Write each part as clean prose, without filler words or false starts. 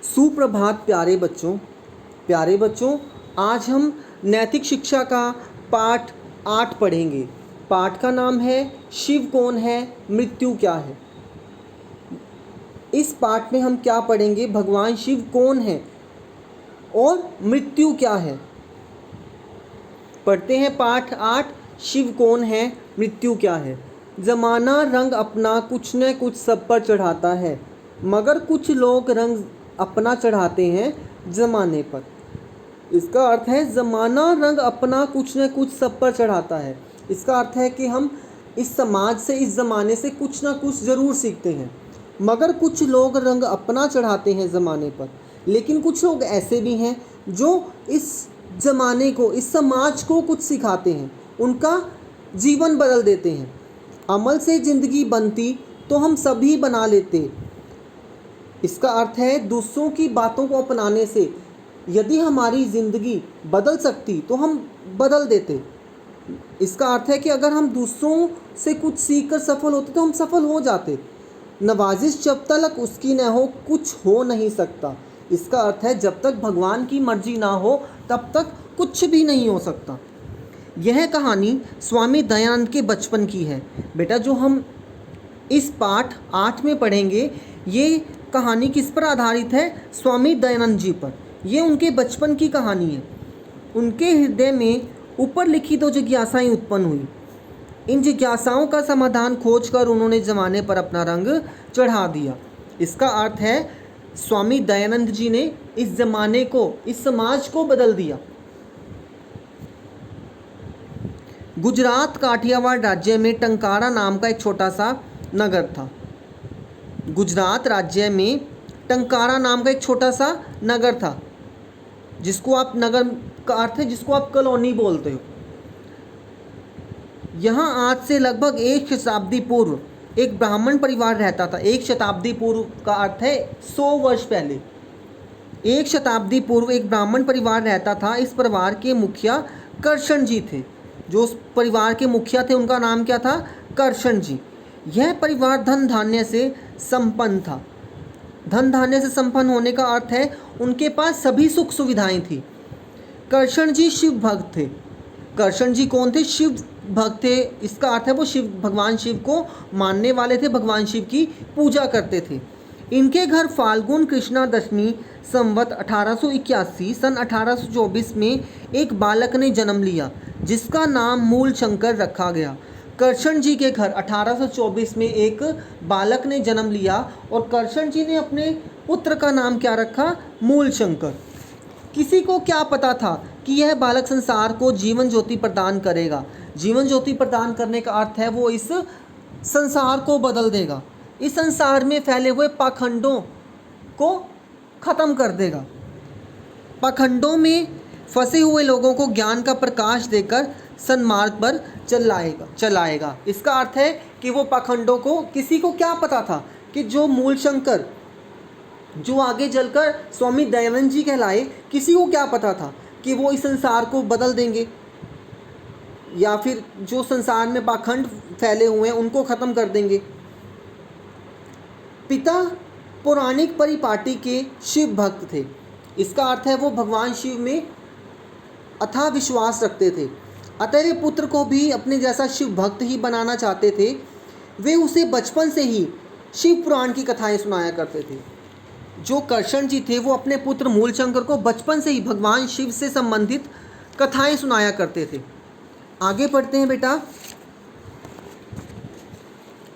सुप्रभात प्यारे बच्चों, आज हम नैतिक शिक्षा का पाठ 8 पढ़ेंगे। पाठ का नाम है शिव कौन है, मृत्यु क्या है। इस पाठ में हम क्या पढ़ेंगे? भगवान शिव कौन है और मृत्यु क्या है। पढ़ते हैं पाठ 8, शिव कौन है, मृत्यु क्या है। ज़माना रंग अपना कुछ न कुछ सब पर चढ़ाता है, मगर कुछ लोग रंग अपना चढ़ाते हैं ज़माने पर। इसका अर्थ है ज़माना रंग अपना कुछ न कुछ सब पर चढ़ाता है। इसका अर्थ है कि हम इस समाज से, इस ज़माने से कुछ ना कुछ ज़रूर सीखते हैं, मगर कुछ लोग रंग अपना चढ़ाते हैं ज़माने पर। लेकिन कुछ लोग ऐसे भी हैं जो इस ज़माने को, इस समाज को कुछ सिखाते हैं, उनका जीवन बदल देते हैं। अमल से ज़िंदगी बनती तो हम सभी बना लेते। इसका अर्थ है दूसरों की बातों को अपनाने से यदि हमारी ज़िंदगी बदल सकती तो हम बदल देते। इसका अर्थ है कि अगर हम दूसरों से कुछ सीख कर सफल होते तो हम सफल हो जाते। नवाजिश जब तक उसकी न हो कुछ हो नहीं सकता। इसका अर्थ है जब तक भगवान की मर्जी ना हो तब तक कुछ भी नहीं हो सकता। यह कहानी स्वामी दयानंद के बचपन की है। बेटा, जो हम इस पाठ 8 में पढ़ेंगे, ये कहानी किस पर आधारित है? स्वामी दयानंद जी पर। ये उनके बचपन की कहानी है। उनके हृदय में ऊपर लिखी तो जिज्ञासाएं उत्पन्न हुई। इन जिज्ञासाओं का समाधान खोजकर उन्होंने ज़माने पर अपना रंग चढ़ा दिया। इसका अर्थ है स्वामी दयानंद जी ने इस ज़माने को, इस समाज को बदल दिया। गुजरात काठियावाड़ राज्य में टंकारा नाम का एक छोटा सा नगर था। गुजरात राज्य में टंकारा नाम का एक छोटा सा नगर था, जिसको आप, नगर का अर्थ है जिसको आप कॉलोनी बोलते हो। यहाँ आज से लगभग 1 शताब्दी पूर्व एक ब्राह्मण परिवार रहता था। 1 शताब्दी पूर्व का अर्थ है 100 वर्ष पहले। 1 शताब्दी पूर्व एक ब्राह्मण परिवार रहता था। इस परिवार के मुखिया करशन जी थे। जो उस परिवार के मुखिया थे उनका नाम क्या था? करशन जी। यह परिवार धन धान्य से संपन्न था। धन धान्य से संपन्न होने का अर्थ है उनके पास सभी सुख सुविधाएं थी। करशन जी शिव भक्त थे। करशन जी कौन थे? शिव भक्त थे। इसका अर्थ है वो भगवान शिव को मानने वाले थे, भगवान शिव की पूजा करते थे। इनके घर फाल्गुन कृष्णा दशमी संवत 1881 सन 1824 में एक बालक ने जन्म लिया, जिसका नाम मूल शंकर रखा गया। करशन जी के घर 1824 में एक बालक ने जन्म लिया और करशन जी ने अपने पुत्र का नाम क्या रखा? मूल शंकर। किसी को क्या पता था कि यह बालक संसार को जीवन ज्योति प्रदान करेगा। जीवन ज्योति प्रदान करने का अर्थ है वो इस संसार को बदल देगा, इस संसार में फैले हुए पाखंडों को ख़त्म कर देगा, पाखंडों में फंसे हुए लोगों को ज्ञान का प्रकाश देकर सन्मार्ग पर चलाएगा। इसका अर्थ है कि वो पाखंडों को, किसी को क्या पता था कि जो मूल शंकर, जो आगे चलकर स्वामी दयानंद जी कहलाए, किसी को क्या पता था कि वो इस संसार को बदल देंगे या फिर जो संसार में पाखंड फैले हुए हैं उनको ख़त्म कर देंगे। पिता पौराणिक परिपाटी के शिव भक्त थे। इसका अर्थ है वो भगवान शिव में अथाह विश्वास रखते थे, अतः वे पुत्र को भी अपने जैसा शिव भक्त ही बनाना चाहते थे। वे उसे बचपन से ही शिव पुराण की कथाएं सुनाया करते थे। जो करशन जी थे वो अपने पुत्र मूलशंकर को बचपन से ही भगवान शिव से संबंधित कथाएं सुनाया करते थे। आगे पढ़ते हैं बेटा।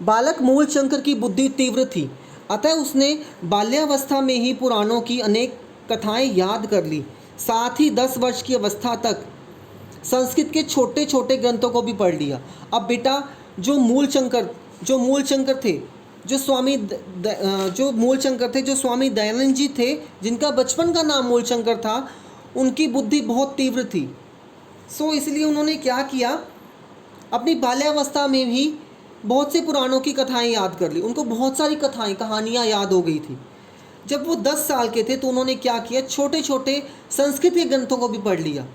बालक मूलशंकर की बुद्धि तीव्र थी, अतः उसने बाल्यावस्था में ही पुराणों की अनेक कथाएं याद कर ली। साथ ही 10 वर्ष की अवस्था तक संस्कृत के छोटे छोटे ग्रंथों को भी पढ़ लिया। अब बेटा, जो मूलशंकर थे, जो स्वामी दयानंद जी थे, जिनका बचपन का नाम मूलशंकर था, उनकी बुद्धि बहुत तीव्र थी। इसलिए उन्होंने क्या किया, अपनी बाल्यावस्था में भी बहुत से पुराणों की कथाएं याद कर ली। उनको बहुत सारी कहानियाँ याद हो गई थी। जब वो 10 साल के थे तो उन्होंने क्या किया, छोटे छोटे संस्कृत के ग्रंथों को भी पढ़ लिया।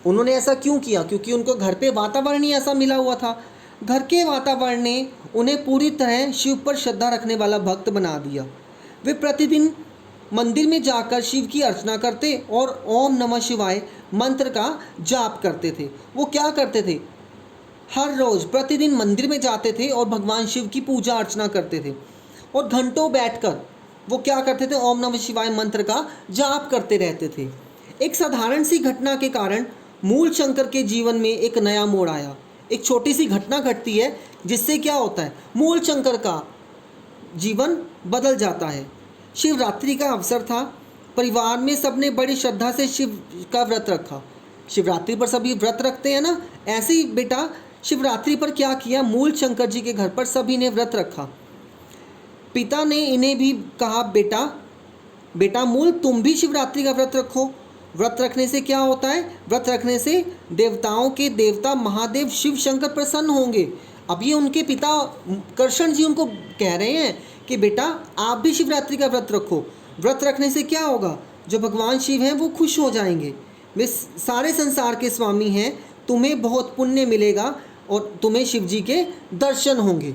उन्होंने ऐसा क्यों किया? क्योंकि उनको घर पे वातावरण ही ऐसा मिला हुआ था। घर के वातावरण ने उन्हें पूरी तरह शिव पर श्रद्धा रखने वाला भक्त बना दिया। वे प्रतिदिन मंदिर में जाकर शिव की अर्चना करते और ओम नमः शिवाय मंत्र का जाप करते थे। वो क्या करते थे, हर रोज़ प्रतिदिन मंदिर में जाते थे और भगवान शिव की पूजा अर्चना करते थे और घंटों बैठकर वो क्या करते थे, ओम नमः शिवाय मंत्र का जाप करते रहते थे। एक साधारण सी घटना के कारण मूल शंकर के जीवन में एक नया मोड़ आया। एक छोटी सी घटना घटती है जिससे क्या होता है, मूल शंकर का जीवन बदल जाता है। शिवरात्रि का अवसर था। परिवार में सबने बड़ी श्रद्धा से शिव का व्रत रखा। शिवरात्रि पर सभी व्रत रखते हैं ना, ऐसे ही बेटा शिवरात्रि पर क्या किया, मूल शंकर जी के घर पर सभी ने व्रत रखा। पिता ने इन्हें भी कहा, बेटा मूल तुम भी शिवरात्रि का व्रत रखो। व्रत रखने से क्या होता है, व्रत रखने से देवताओं के देवता महादेव शिव शंकर प्रसन्न होंगे। अब ये उनके पिता कृष्ण जी उनको कह रहे हैं कि बेटा आप भी शिवरात्रि का व्रत रखो। व्रत रखने से क्या होगा, जो भगवान शिव हैं वो खुश हो जाएंगे। वे सारे संसार के स्वामी हैं, तुम्हें बहुत पुण्य मिलेगा और तुम्हें शिव जी के दर्शन होंगे।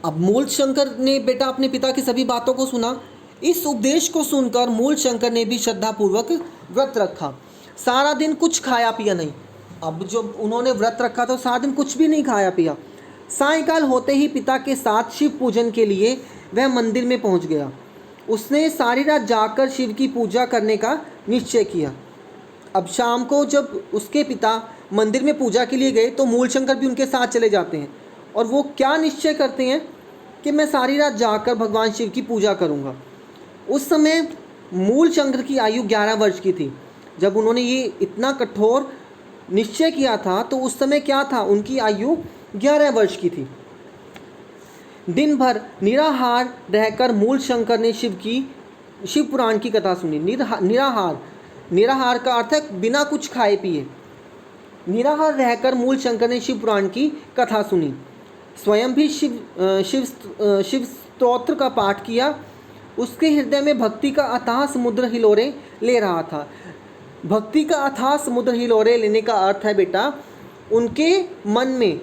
अब मूल शंकर ने बेटा अपने पिता की सभी बातों को सुना। इस उपदेश को सुनकर मूल शंकर ने भी श्रद्धापूर्वक व्रत रखा। सारा दिन कुछ खाया पिया नहीं। अब जब उन्होंने व्रत रखा तो सारा दिन कुछ भी नहीं खाया पिया। सायंकाल होते ही पिता के साथ शिव पूजन के लिए वह मंदिर में पहुंच गया। उसने सारी रात जाकर शिव की पूजा करने का निश्चय किया। अब शाम को जब उसके पिता मंदिर में पूजा के लिए गए तो मूल शंकर भी उनके साथ चले जाते हैं और वो क्या निश्चय करते हैं कि मैं सारी रात जाकर भगवान शिव की पूजा करूंगा। उस समय मूल शंकर की आयु 11 वर्ष की थी। जब उन्होंने ये इतना कठोर निश्चय किया था तो उस समय क्या था, उनकी आयु 11 वर्ष की थी। दिन भर निराहार रहकर मूल शंकर ने शिव पुराण की कथा सुनी। निराहार का अर्थ है बिना कुछ खाए पिए। निराहार रहकर मूल शंकर ने शिव पुराण की कथा सुनी। स्वयं भी शिव स्तोत्र का पाठ किया। उसके हृदय में भक्ति का अथाह समुद्र हिलोरे ले रहा था। भक्ति का अथाह समुद्र हिलोरे लेने का अर्थ है बेटा, उनके मन में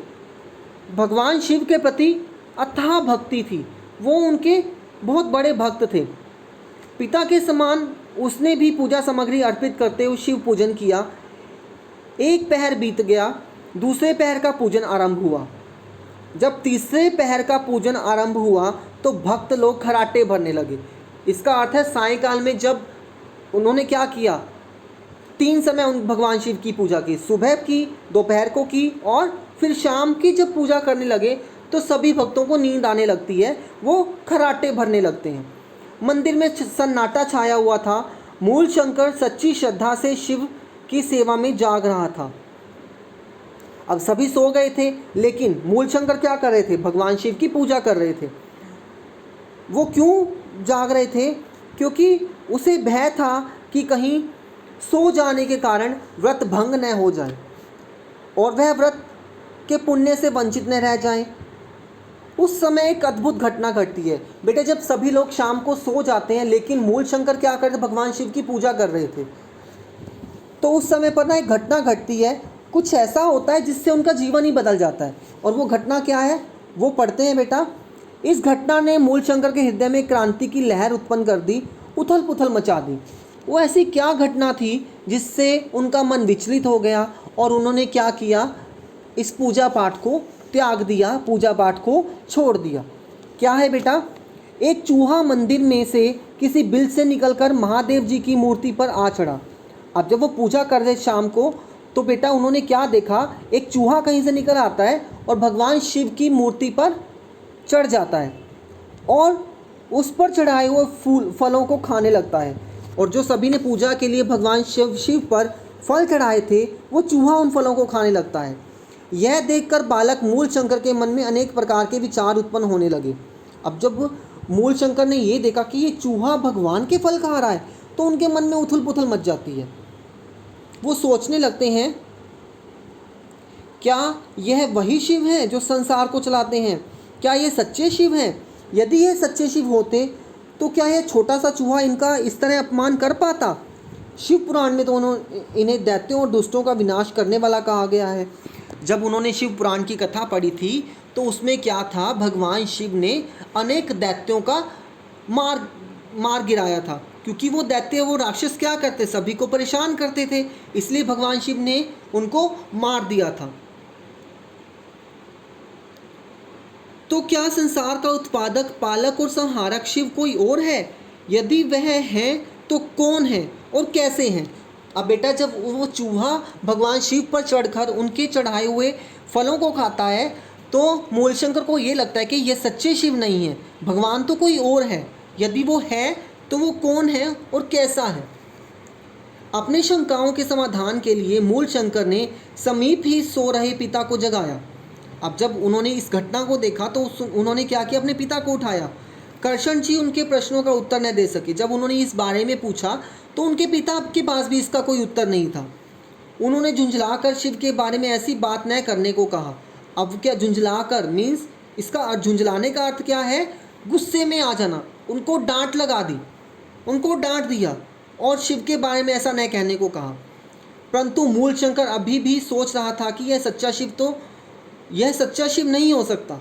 भगवान शिव के प्रति अथाह भक्ति थी। वो उनके बहुत बड़े भक्त थे। पिता के समान उसने भी पूजा सामग्री अर्पित करते हुए शिव पूजन किया। एक पहर बीत गया, दूसरे पहर का पूजन आरंभ हुआ। जब तीसरे पहर का पूजन आरंभ हुआ तो भक्त लोग खराटे भरने लगे। इसका अर्थ है सायंकाल में जब उन्होंने क्या किया, 3 समय उन भगवान शिव की पूजा की, सुबह की, दोपहर को की और फिर शाम की जब पूजा करने लगे तो सभी भक्तों को नींद आने लगती है, वो खराटे भरने लगते हैं। मंदिर में सन्नाटा छाया हुआ था। मूल शंकर सच्ची श्रद्धा से शिव की सेवा में जाग रहा था। अब सभी सो गए थे लेकिन मूल शंकर क्या कर रहे थे, भगवान शिव की पूजा कर रहे थे। वो क्यों जाग रहे थे, क्योंकि उसे भय था कि कहीं सो जाने के कारण व्रत भंग न हो जाए और वह व्रत के पुण्य से वंचित न रह जाए। उस समय एक अद्भुत घटना घटती है बेटे। जब सभी लोग शाम को सो जाते हैं लेकिन मूल शंकर क्या कर रहे थे, भगवान शिव की पूजा कर रहे थे। तो उस समय पर ना एक घटना घटती है, कुछ ऐसा होता है जिससे उनका जीवन ही बदल जाता है। और वो घटना क्या है, वो पढ़ते हैं बेटा। इस घटना ने मूल शंकर के हृदय में क्रांति की लहर उत्पन्न कर दी, उथल पुथल मचा दी। वो ऐसी क्या घटना थी जिससे उनका मन विचलित हो गया और उन्होंने क्या किया, इस पूजा पाठ को त्याग दिया, पूजा पाठ को छोड़ दिया। क्या है बेटा, एक चूहा मंदिर में से किसी बिल से निकलकर महादेव जी की मूर्ति पर आ चढ़ा। अब जब वो पूजा कर रहे शाम को तो बेटा उन्होंने क्या देखा, एक चूहा कहीं से निकल आता है और भगवान शिव की मूर्ति पर चढ़ जाता है और उस पर चढ़ाए हुए फलों को खाने लगता है। और जो सभी ने पूजा के लिए भगवान शिव पर फल चढ़ाए थे वो चूहा उन फलों को खाने लगता है। यह देखकर बालक मूल शंकर के मन में अनेक प्रकार के विचार उत्पन्न होने लगे। अब जब मूल शंकर ने ये देखा कि ये चूहा भगवान के फल खा रहा है तो उनके मन में उथल पुथल मच जाती है। वो सोचने लगते हैं, क्या यह वही शिव हैं जो संसार को चलाते हैं? क्या ये सच्चे शिव हैं? यदि ये सच्चे शिव होते तो क्या यह छोटा सा चूहा इनका इस तरह अपमान कर पाता? शिव पुराण में तो इन्हें दैत्यों और दुष्टों का विनाश करने वाला कहा गया है। जब उन्होंने शिव पुराण की कथा पढ़ी थी तो उसमें क्या था, भगवान शिव ने अनेक दैत्यों का मार गिराया था, क्योंकि वो दैत्य वो राक्षस क्या करते, सभी को परेशान करते थे, इसलिए भगवान शिव ने उनको मार दिया था। तो क्या संसार का उत्पादक, पालक और संहारक शिव कोई और है? यदि वह है तो कौन है और कैसे हैं? अब बेटा, जब वो चूहा भगवान शिव पर चढ़कर उनके चढ़ाए हुए फलों को खाता है, तो मूलशंकर को ये लगता है कि ये सच्चे शिव नहीं है, भगवान तो कोई और है। यदि वो है तो वो कौन है और कैसा है? अपने शंकाओं के समाधान के लिए मूलशंकर ने समीप ही सो रहे पिता को जगाया। अब जब उन्होंने इस घटना को देखा तो उन्होंने क्या किया, अपने पिता को उठाया। कर्षण जी उनके प्रश्नों का उत्तर न दे सके। जब उन्होंने इस बारे में पूछा तो उनके पिता के पास भी इसका कोई उत्तर नहीं था। उन्होंने झुंझलाकर शिव के बारे में ऐसी बात न करने को कहा। अब क्या झुंझलाकर मीन्स, इसका झुंझलाने का अर्थ क्या है, गुस्से में आ जाना। उनको डांट लगा दी, उनको डांट दिया और शिव के बारे में ऐसा न कहने को कहा। परंतु मूलशंकर अभी भी सोच रहा था कि यह सच्चा शिव नहीं हो सकता।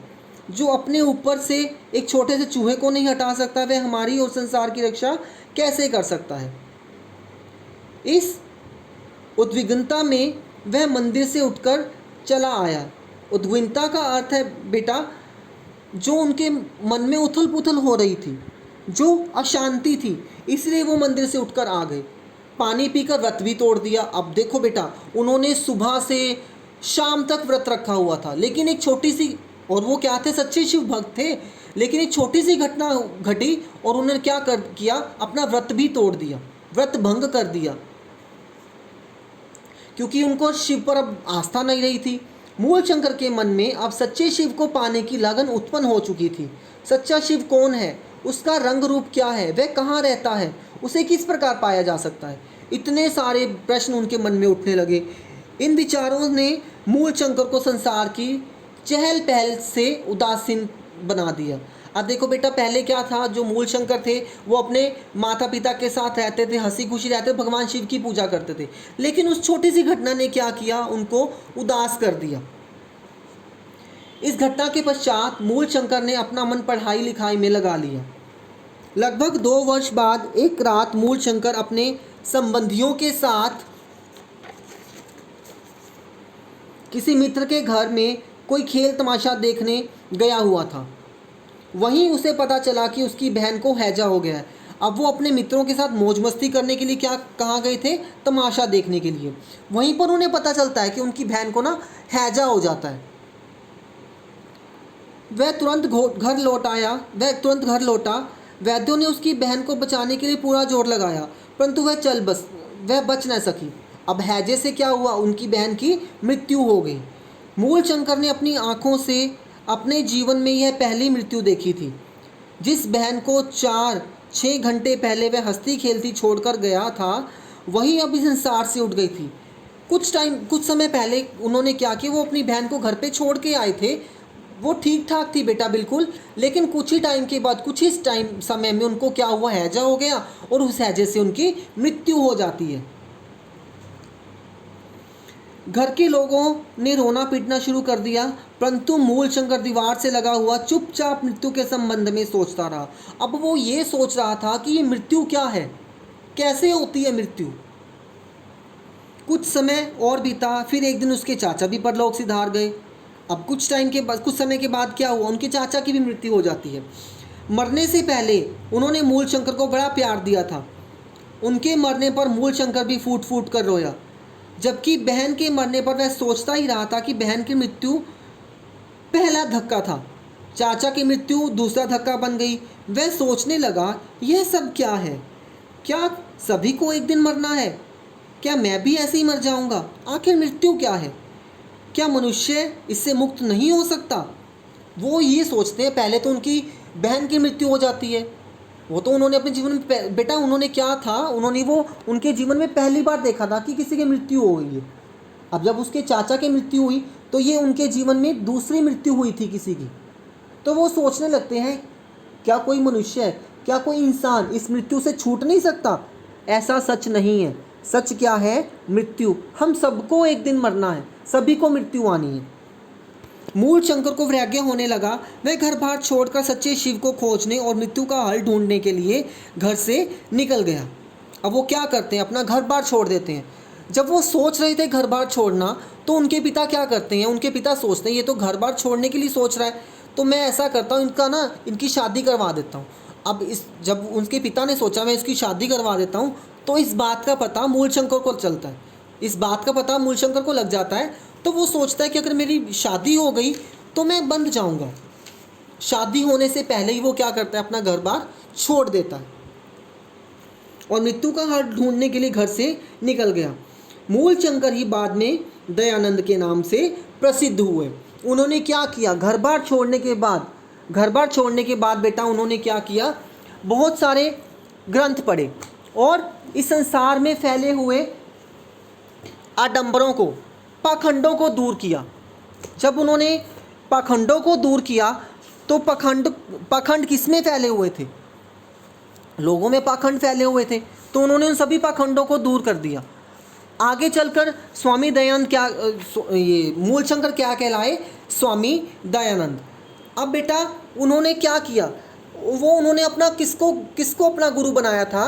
जो अपने ऊपर से एक छोटे से चूहे को नहीं हटा सकता, वह हमारी और संसार की रक्षा कैसे कर सकता है? इस उद्विग्नता में वह मंदिर से उठकर चला आया। उद्विग्नता का अर्थ है बेटा, जो उनके मन में उथल पुथल हो रही थी, जो अशांति थी, इसलिए वो मंदिर से उठकर आ गए। पानी पीकर व्रत भी तोड़ दिया। अब देखो बेटा, उन्होंने सुबह से शाम तक व्रत रखा हुआ था, लेकिन एक छोटी सी, और वो क्या थे, सच्चे शिव भक्त थे, लेकिन एक छोटी सी घटना घटी और उन्होंने क्या किया, अपना व्रत भी तोड़ दिया, व्रत भंग कर दिया, क्योंकि उनको शिव पर अब आस्था नहीं रही थी। मूलशंकर के मन में अब सच्चे शिव को पाने की लगन उत्पन्न हो चुकी थी। सच्चा शिव कौन है, उसका रंग रूप क्या है, वह कहाँ रहता है, उसे किस प्रकार पाया जा सकता है, इतने सारे प्रश्न उनके मन में उठने लगे। इन विचारों ने मूलशंकर को संसार की चहल पहल से उदासीन बना दिया। अब देखो बेटा, पहले क्या था, जो मूलशंकर थे वो अपने माता पिता के साथ रहते थे, हंसी खुशी रहते थे, भगवान शिव की पूजा करते थे, लेकिन उस छोटी सी घटना ने क्या किया, उनको उदास कर दिया। इस घटना के पश्चात मूलशंकर ने अपना मन पढ़ाई लिखाई में लगा लिया। लगभग 2 वर्ष बाद एक रात मूलशंकर अपने संबंधियों के साथ किसी मित्र के घर में कोई खेल तमाशा देखने गया हुआ था। वहीं उसे पता चला कि उसकी बहन को हैजा हो गया है। अब वो अपने मित्रों के साथ मौज मस्ती करने के लिए कहाँ गए थे, तमाशा देखने के लिए। वहीं पर उन्हें पता चलता है कि उनकी बहन को ना हैजा हो जाता है। वह तुरंत घर लौटा। वैद्यों ने उसकी बहन को बचाने के लिए पूरा जोर लगाया, परंतु वह बच न सकी। अब हैजे से क्या हुआ, उनकी बहन की मृत्यु हो गई। मूलशंकर ने अपनी आँखों से अपने जीवन में यह पहली मृत्यु देखी थी। जिस बहन को 4-6 घंटे पहले वह हंसती खेलती छोड़कर गया था, वही अब इस संसार से उठ गई थी। कुछ समय पहले उन्होंने क्या किया, वो अपनी बहन को घर पे छोड़ के आए थे। वो ठीक ठाक थी बेटा बिल्कुल, लेकिन कुछ ही समय में उनको क्या हुआ, हैजा हो गया और उस हैजे से उनकी मृत्यु हो जाती है। घर के लोगों ने रोना पीटना शुरू कर दिया, परंतु मूलशंकर दीवार से लगा हुआ चुपचाप मृत्यु के संबंध में सोचता रहा। अब वो ये सोच रहा था कि ये मृत्यु क्या है, कैसे होती है मृत्यु। कुछ समय और बीता, फिर एक दिन उसके चाचा भी परलोक सिधार गए। अब कुछ समय के बाद क्या हुआ, उनके चाचा की भी मृत्यु हो जाती है। मरने से पहले उन्होंने मूलशंकर को बड़ा प्यार दिया था। उनके मरने पर मूलशंकर भी फूट फूट कर रोया, जबकि बहन के मरने पर वह सोचता ही रहा था कि बहन की मृत्यु पहला धक्का था, चाचा की मृत्यु दूसरा धक्का बन गई। वह सोचने लगा, यह सब क्या है, क्या सभी को एक दिन मरना है, क्या मैं भी ऐसे ही मर जाऊंगा, आखिर मृत्यु क्या है, क्या मनुष्य इससे मुक्त नहीं हो सकता। वो ये सोचते हैं। पहले तो उनकी बहन की मृत्यु हो जाती है, वो तो उन्होंने अपने जीवन में बेटा, उन्होंने क्या था, उनके जीवन में पहली बार देखा था कि किसी की मृत्यु हो गई है। अब जब उसके चाचा की मृत्यु हुई तो ये उनके जीवन में दूसरी मृत्यु हुई थी किसी की। तो वो सोचने लगते हैं, क्या कोई मनुष्य, क्या कोई इंसान इस मृत्यु से छूट नहीं सकता। ऐसा सच नहीं है। सच क्या है, मृत्यु। हम सबको एक दिन मरना है, सभी को मृत्यु आनी है। मूल शंकर को वैराग्य होने लगा। वह घर बार छोड़कर सच्चे शिव को खोजने और मृत्यु का हल ढूंढने के लिए घर से निकल गया। अब वो क्या करते हैं, अपना घर बार छोड़ देते हैं। जब वो सोच रहे थे घर बार छोड़ना, तो उनके पिता क्या करते हैं, उनके पिता सोचते हैं ये तो घर बार छोड़ने के लिए सोच रहा है, तो मैं ऐसा करता हूँ इनकी शादी करवा देता हूँ। अब जब उनके पिता ने सोचा मैं इसकी शादी करवा देता हूँ, तो इस बात का पता मूलशंकर को चलता है, इस बात का पता मूलशंकर को लग जाता है। तो वो सोचता है कि अगर मेरी शादी हो गई तो मैं बंध जाऊँगा। शादी होने से पहले ही वो क्या करता है, अपना घर बार छोड़ देता है और मृत्यु का हल ढूंढने के लिए घर से निकल गया। मूलशंकर ही बाद में दयानंद के नाम से प्रसिद्ध हुए। उन्होंने क्या किया, घर बार छोड़ने के बाद बेटा उन्होंने क्या किया, बहुत सारे ग्रंथ पढ़े और इस संसार में फैले हुए आडंबरों को, पाखंडों को दूर किया। जब उन्होंने पाखंडों को दूर किया तो पाखंड किस में फैले हुए थे, लोगों में पाखंड फैले हुए थे, तो उन्होंने उन सभी पाखंडों को दूर कर दिया। आगे चलकर स्वामी दयानंद ये मूलशंकर क्या कहलाए, स्वामी दयानंद। अब बेटा उन्होंने क्या किया, उन्होंने अपना किसको अपना गुरु बनाया था,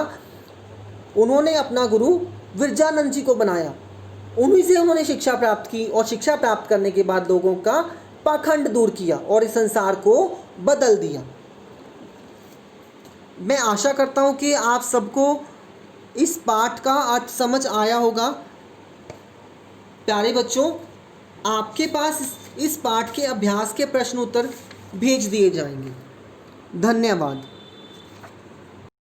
उन्होंने अपना गुरु विरजानंद जी को बनाया। उन्हीं से उन्होंने शिक्षा प्राप्त की और शिक्षा प्राप्त करने के बाद लोगों का पाखंड दूर किया और इस संसार को बदल दिया। मैं आशा करता हूँ कि आप सबको इस पाठ का अर्थ समझ आया होगा। प्यारे बच्चों, आपके पास इस पाठ के अभ्यास के प्रश्न उत्तर भेज दिए जाएंगे। धन्यवाद।